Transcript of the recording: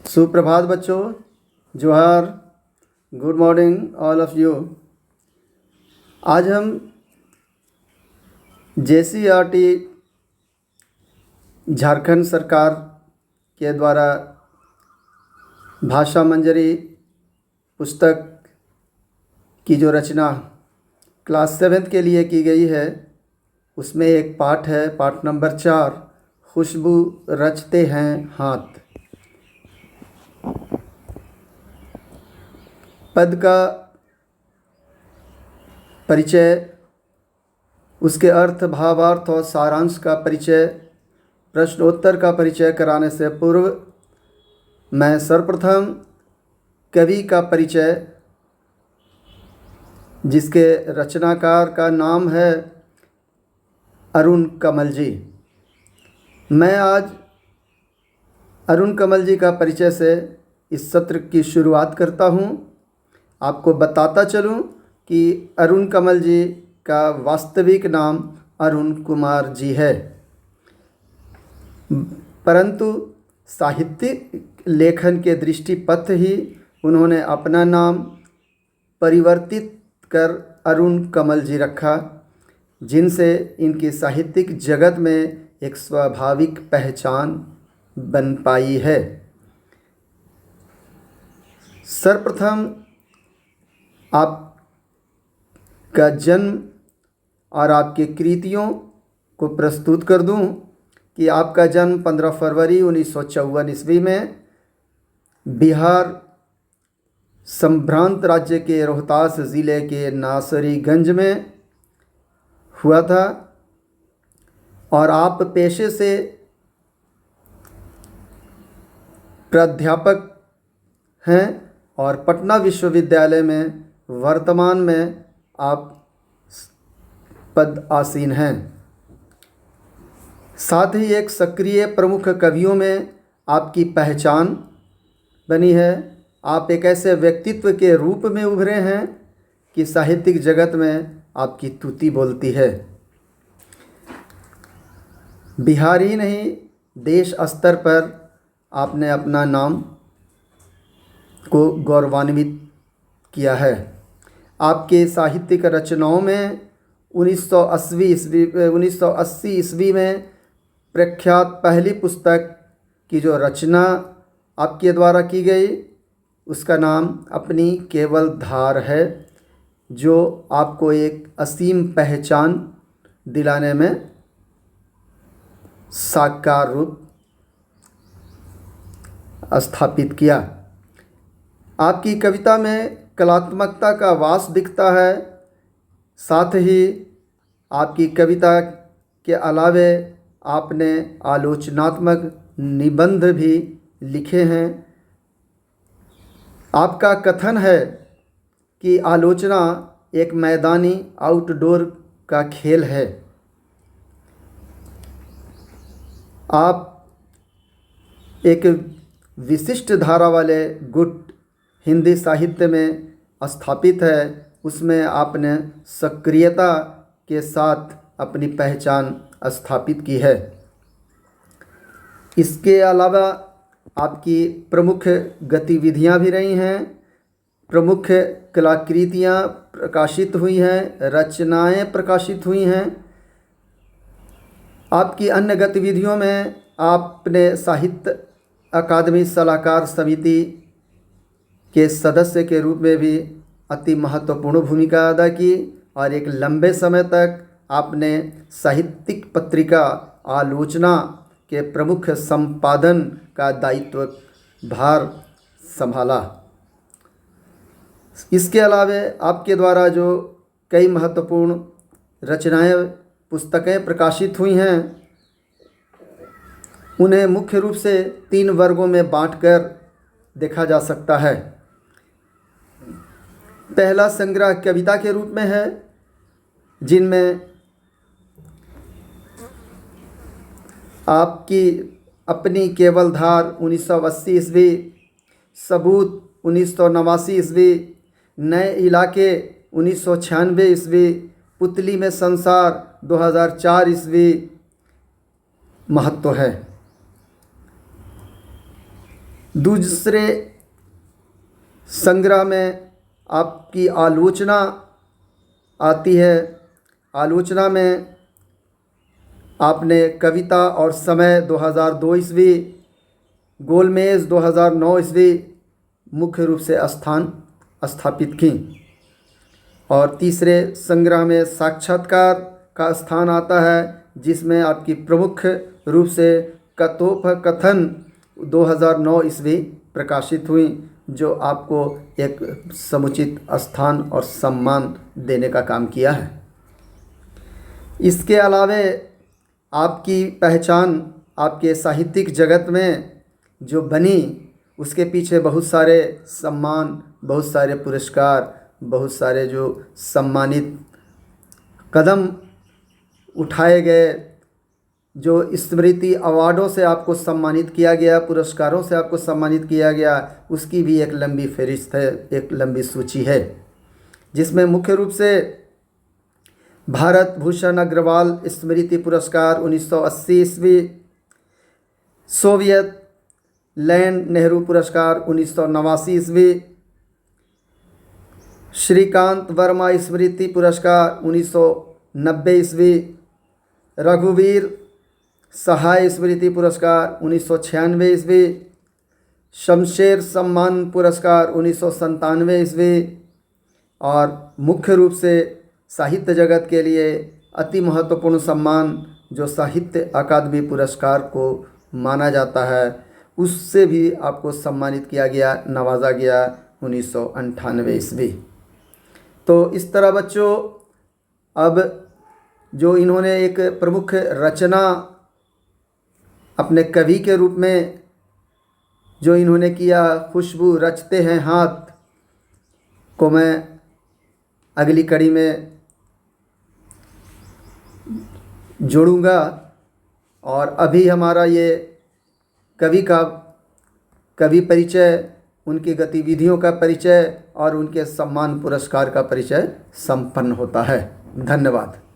सुप्रभात बच्चों, जोहार, good morning all of you. आज हम JCERT झारखंड सरकार के द्वारा भाषा मंजरी पुस्तक की जो रचना क्लास 7 के लिए की गई है, उसमें एक पाठ है, पाठ नंबर 4, खुशबू रचते हैं हाथ। पद का परिचय, उसके अर्थ, भावार्थ और सारांश का परिचय, प्रश्नोत्तर का परिचय कराने से पूर्व मैं सर्वप्रथम कवि का परिचय, जिसके रचनाकार का नाम है अरुण कमल जी। मैं आज अरुण कमल जी का परिचय से इस सत्र की शुरुआत करता हूँ। आपको बताता चलूँ कि अरुण कमल जी का वास्तविक नाम अरुण कुमार जी है, परंतु साहित्यिक लेखन के दृष्टिपथ ही उन्होंने अपना नाम परिवर्तित कर अरुण कमल जी रखा, जिनसे इनकी साहित्यिक जगत में एक स्वाभाविक पहचान बन पाई है। सर्वप्रथम आपका जन्म और आपकी कृतियों को प्रस्तुत कर दूं कि आपका जन्म 15 फरवरी 1954 ईस्वी में बिहार संभ्रांत राज्य के रोहतास ज़िले के नासरीगंज में हुआ था और आप पेशे से प्राध्यापक हैं और पटना विश्वविद्यालय में वर्तमान में आप पद आसीन हैं। साथ ही एक सक्रिय प्रमुख कवियों में आपकी पहचान बनी है। आप एक ऐसे व्यक्तित्व के रूप में उभरे हैं कि साहित्यिक जगत में आपकी तूती बोलती है। बिहार ही नहीं, देश स्तर पर आपने अपना नाम को गौरवान्वित किया है। आपके साहित्यिक रचनाओं में 1980 ईस्वी में प्रख्यात पहली पुस्तक की जो रचना आपके द्वारा की गई, उसका नाम अपनी केवल धार है, जो आपको एक असीम पहचान दिलाने में साकार रूप स्थापित किया। आपकी कविता में कलात्मकता का वास दिखता है। साथ ही आपकी कविता के अलावे आपने आलोचनात्मक निबंध भी लिखे हैं। आपका कथन है कि आलोचना एक मैदानी आउटडोर का खेल है। आप एक विशिष्ट धारा वाले गुट हिंदी साहित्य में स्थापित है, उसमें आपने सक्रियता के साथ अपनी पहचान स्थापित की है। इसके अलावा आपकी प्रमुख गतिविधियां भी रही हैं, प्रमुख कलाकृतियां प्रकाशित हुई हैं, रचनाएं प्रकाशित हुई हैं। आपकी अन्य गतिविधियों में आपने साहित्य अकादमी सलाहकार समिति के सदस्य के रूप में भी अति महत्वपूर्ण भूमिका अदा की और एक लंबे समय तक आपने साहित्यिक पत्रिका आलोचना के प्रमुख संपादन का दायित्व भार संभाला। इसके अलावा आपके द्वारा जो कई महत्वपूर्ण रचनाएं, पुस्तकें प्रकाशित हुई हैं, उन्हें मुख्य रूप से 3 वर्गों में बांटकर देखा जा सकता है। पहला संग्रह कविता के रूप में है, जिनमें आपकी अपनी केवल धार 1980 ईस्वी, सबूत 1989 ईस्वी, नए इलाके 1996 ईस्वी, पुतली में संसार 2004 ईस्वी महत्व है। दूसरे संग्रह में आपकी आलोचना आती है। आलोचना में आपने कविता और समय 2002 ईस्वी, गोलमेज 2009 ईस्वी मुख्य रूप से स्थापित की। और तीसरे संग्रह में साक्षात्कार का स्थान आता है, जिसमें आपकी प्रमुख रूप से कथोपकथन 2009 ईस्वी प्रकाशित हुई, जो आपको एक समुचित स्थान और सम्मान देने का काम किया है। इसके अलावे आपकी पहचान आपके साहित्यिक जगत में जो बनी, उसके पीछे बहुत सारे सम्मान, बहुत सारे पुरस्कार, बहुत सारे जो सम्मानित कदम उठाए गए, जो स्मृति अवार्डों से आपको सम्मानित किया गया, पुरस्कारों से आपको सम्मानित किया गया, उसकी भी एक लंबी फहरिस्त है, एक लंबी सूची है, जिसमें मुख्य रूप से भारत भूषण अग्रवाल स्मृति पुरस्कार 1980 ईस्वी, सोवियत लैंड नेहरू पुरस्कार 1989 ईस्वी, श्रीकांत वर्मा स्मृति पुरस्कार 1990 ईस्वी, रघुवीर सहाय स्मृति पुरस्कार 1996 ईस्वी, शमशेर सम्मान पुरस्कार 1997 ईस्वी, और मुख्य रूप से साहित्य जगत के लिए अति महत्वपूर्ण सम्मान जो साहित्य अकादमी पुरस्कार को माना जाता है, उससे भी आपको सम्मानित किया गया, नवाजा गया 1998 ईस्वी। तो इस तरह बच्चों, अब जो इन्होंने एक प्रमुख रचना अपने कवि के रूप में जो इन्होंने किया, खुशबू रचते हैं हाथ, को मैं अगली कड़ी में जोड़ूंगा। और अभी हमारा ये कवि परिचय, उनकी गतिविधियों का परिचय और उनके सम्मान पुरस्कार का परिचय संपन्न होता है। धन्यवाद।